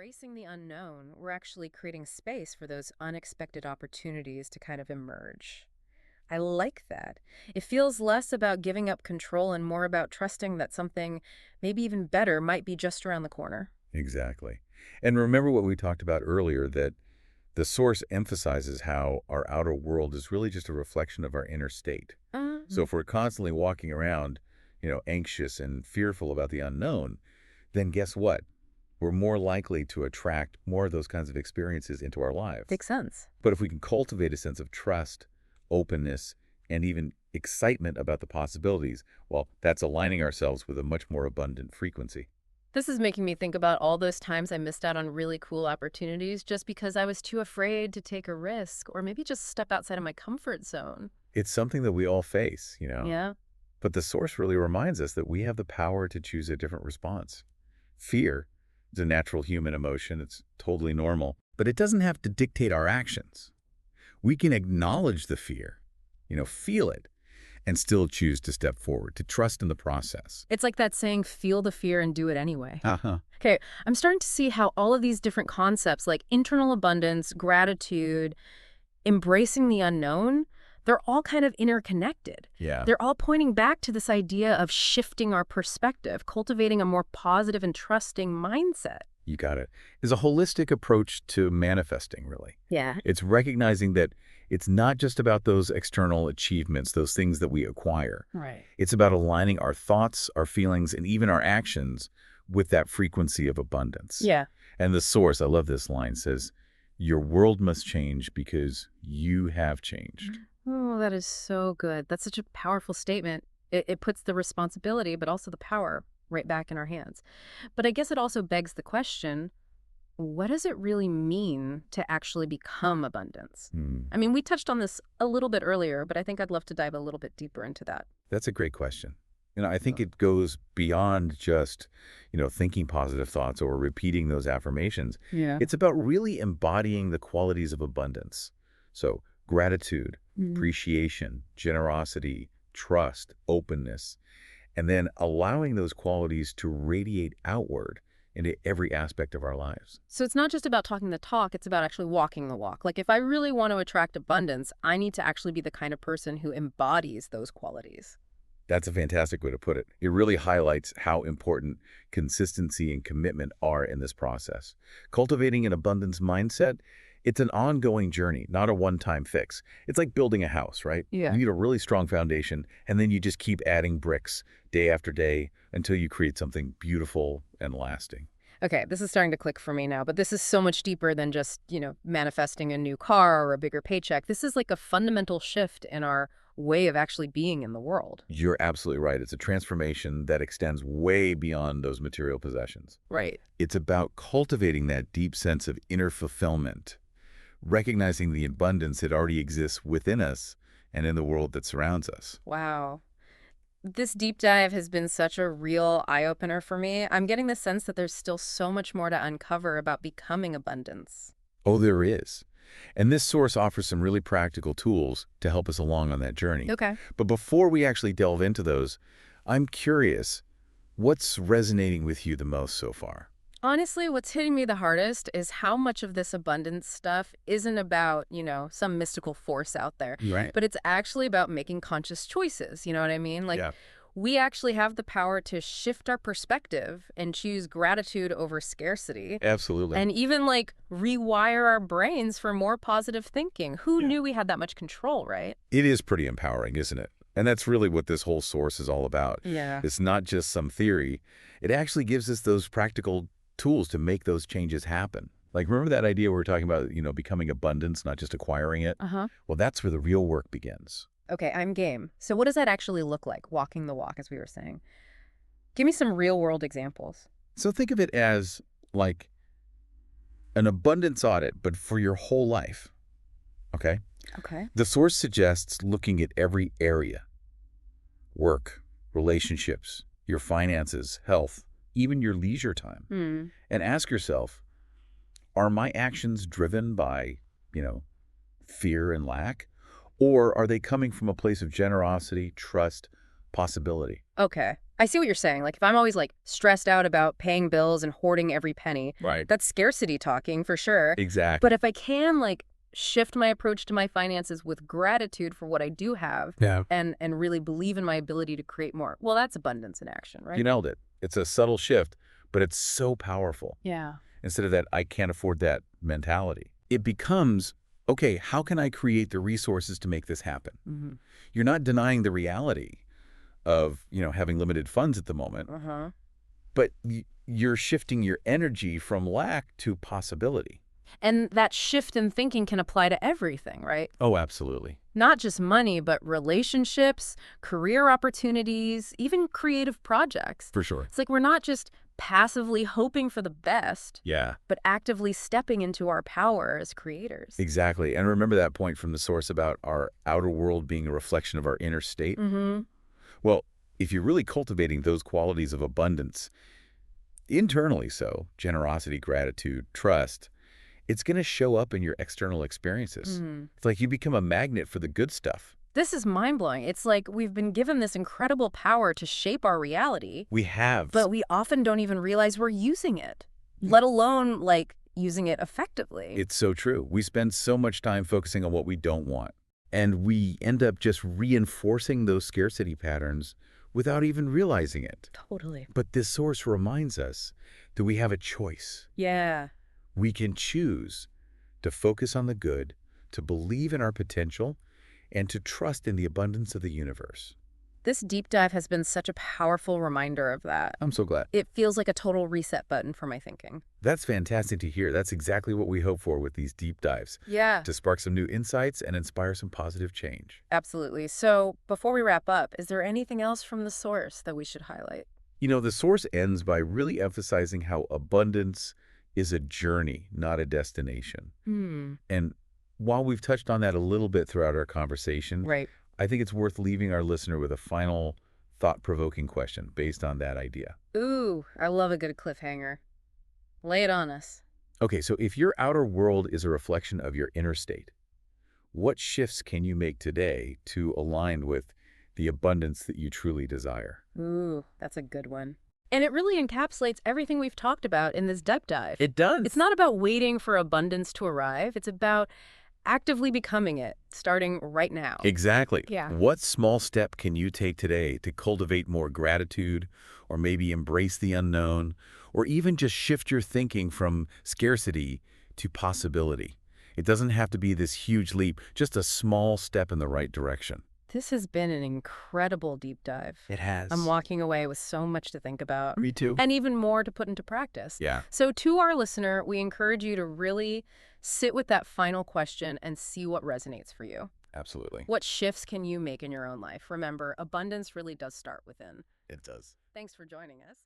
embracing the unknown, we're actually creating space for those unexpected opportunities to kind of emerge. I like that. It feels less about giving up control and more about trusting that something, maybe even better, might be just around the corner. Exactly. And remember what we talked about earlier, that the source emphasizes how our outer world is really just a reflection of our inner state. So Mhm. if we're constantly walking around, anxious and fearful about the unknown, then guess what? We're more likely to attract more of those kinds of experiences into our lives. Makes sense. But if we can cultivate a sense of trust, openness, and even excitement about the possibilities, well, that's aligning ourselves with a much more abundant frequency. This is making me think about all those times I missed out on really cool opportunities just because I was too afraid to take a risk or maybe just step outside of my comfort zone. It's something that we all face. Yeah. But the source really reminds us that we have the power to choose a different response. Fear is a natural human emotion. It's totally normal. But it doesn't have to dictate our actions. We can acknowledge the fear, feel it, and still choose to step forward, to trust in the process. It's like that saying, feel the fear and do it anyway. Uh-huh. Okay, I'm starting to see how all of these different concepts like internal abundance, gratitude, embracing the unknown, they're all kind of interconnected. Yeah, They're all pointing back to this idea of shifting our perspective, cultivating a more positive and trusting mindset. you got it. It's a holistic approach to manifesting, really. Yeah. It's recognizing that it's not just about those external achievements, those things that we acquire. Right. It's about aligning our thoughts, our feelings, and even our actions with that frequency of abundance. Yeah. And the source, I love this line, says, your world must change because you have changed. Oh, that is so good. That's such a powerful statement. It puts the responsibility, but also the power right back in our hands. But I guess it also begs the question, what does it really mean to actually become abundance? Hmm. I mean, we touched on this a little bit earlier, but I think I'd love to dive a little bit deeper into that. That's a great question. I think it goes beyond just, thinking positive thoughts or repeating those affirmations. Yeah. It's about really embodying the qualities of abundance. So gratitude, Mhm. appreciation, generosity, trust, openness, and then allowing those qualities to radiate outward into every aspect of our lives. So it's not just about talking the talk, it's about actually walking the walk. Like if I really want to attract abundance, I need to actually be the kind of person who embodies those qualities. That's a fantastic way to put it. It really highlights how important consistency and commitment are in this process. Cultivating an abundance mindset, it's an ongoing journey, not a one-time fix. It's like building a house, right? Yeah. You need a really strong foundation, and then you just keep adding bricks day after day until you create something beautiful and lasting. Okay, this is starting to click for me now, but this is so much deeper than just, manifesting a new car or a bigger paycheck. This is like a fundamental shift in our way of actually being in the world. You're absolutely right. It's a transformation that extends way beyond those material possessions. Right. It's about cultivating that deep sense of inner fulfillment, recognizing the abundance that already exists within us and in the world that surrounds us. Wow. This deep dive has been such a real eye-opener for me. I'm getting the sense that there's still so much more to uncover about becoming abundance. Oh, there is. And this source offers some really practical tools to help us along on that journey. Okay. But before we actually delve into those, I'm curious, what's resonating with you the most so far? Honestly, what's hitting me the hardest is how much of this abundance stuff isn't about, some mystical force out there, Right. but it's actually about making conscious choices. You know what I mean? Like, Yeah. we actually have the power to shift our perspective and choose gratitude over scarcity Absolutely. and even like rewire our brains for more positive thinking. Who Yeah. knew we had that much control, right? It is pretty empowering, isn't it? And that's really what this whole source is all about. Yeah. It's not just some theory. It actually gives us those practical tools to make those changes happen. Like, remember that idea we were talking about, becoming abundance, not just acquiring it? Uh-huh. Well, that's where the real work begins. Okay, I'm game. So what does that actually look like, walking the walk, as we were saying? Give me some real world examples. So think of it as like an abundance audit, but for your whole life. Okay? Okay. The source suggests looking at every area: work, relationships, your finances, health, even your leisure time. Hmm. And ask yourself, are my actions driven by, fear and lack? Or are they coming from a place of generosity, trust, possibility. Okay. I see what you're saying. Like, if I'm always, like, stressed out about paying bills and hoarding every penny, Right. that's scarcity talking for sure. But Exactly. if I can, like, shift my approach to my finances with gratitude for what I do have Yeah. and really believe in my ability to create more, well, that's abundance in action, You right? nailed it. It's a subtle shift, but it's so powerful. Yeah. Instead of that, I can't afford that mentality. It becomes, okay, how can I create the resources to make this happen? Mm-hmm. You're not denying the reality of, having limited funds at the moment, Uh-huh. but you're shifting your energy from lack to possibility. And that shift in thinking can apply to everything, right? Oh, absolutely. Not just money, but relationships, career opportunities, even creative projects. For sure. It's like we're not just passively hoping for the best, Yeah, but actively stepping into our power as creators. exactly. And remember that point from the source about our outer world being a reflection of our inner state? Mm-hmm. Well, if you're really cultivating those qualities of abundance, internally so, generosity, gratitude, trust, it's going to show up in your external experiences. Mm-hmm. It's like you become a magnet for the good stuff. This is mind-blowing. It's like we've been given this incredible power to shape our reality, We have. but we often don't even realize we're using it, Mm. let alone, like, using it effectively. It's so true. We spend so much time focusing on what we don't want, and we end up just reinforcing those scarcity patterns without even realizing it. Totally. But this source reminds us that we have a choice. Yeah. We can choose to focus on the good, to believe in our potential, and to trust in the abundance of the universe. This deep dive has been such a powerful reminder of that. I'm so glad. It feels like a total reset button for my thinking. That's fantastic to hear. That's exactly what we hope for with these deep dives, Yeah, to spark some new insights and inspire some positive change. absolutely. So before we wrap up, is there anything else from the source that we should highlight? The source ends by really emphasizing how abundance is a journey, not a destination. Hmm. And while we've touched on that a little bit throughout our conversation, Right. I think it's worth leaving our listener with a final thought-provoking question based on that idea. Ooh, I love a good cliffhanger. Lay it on us. Okay, so if your outer world is a reflection of your inner state, what shifts can you make today to align with the abundance that you truly desire? Ooh, that's a good one. And it really encapsulates everything we've talked about in this deep dive. It does. It's not about waiting for abundance to arrive. It's about actively becoming it, starting right now. Exactly. Yeah. What small step can you take today to cultivate more gratitude, or maybe embrace the unknown, or even just shift your thinking from scarcity to possibility? It doesn't have to be this huge leap, just a small step in the right direction. This has been an incredible deep dive. It has. I'm walking away with so much to think about Me too. and even more to put into practice. Yeah, So to our listener, we encourage you to really sit with that final question and see what resonates for you. absolutely. What shifts can you make in your own life? Remember, abundance really does start within. It does. Thanks for joining us.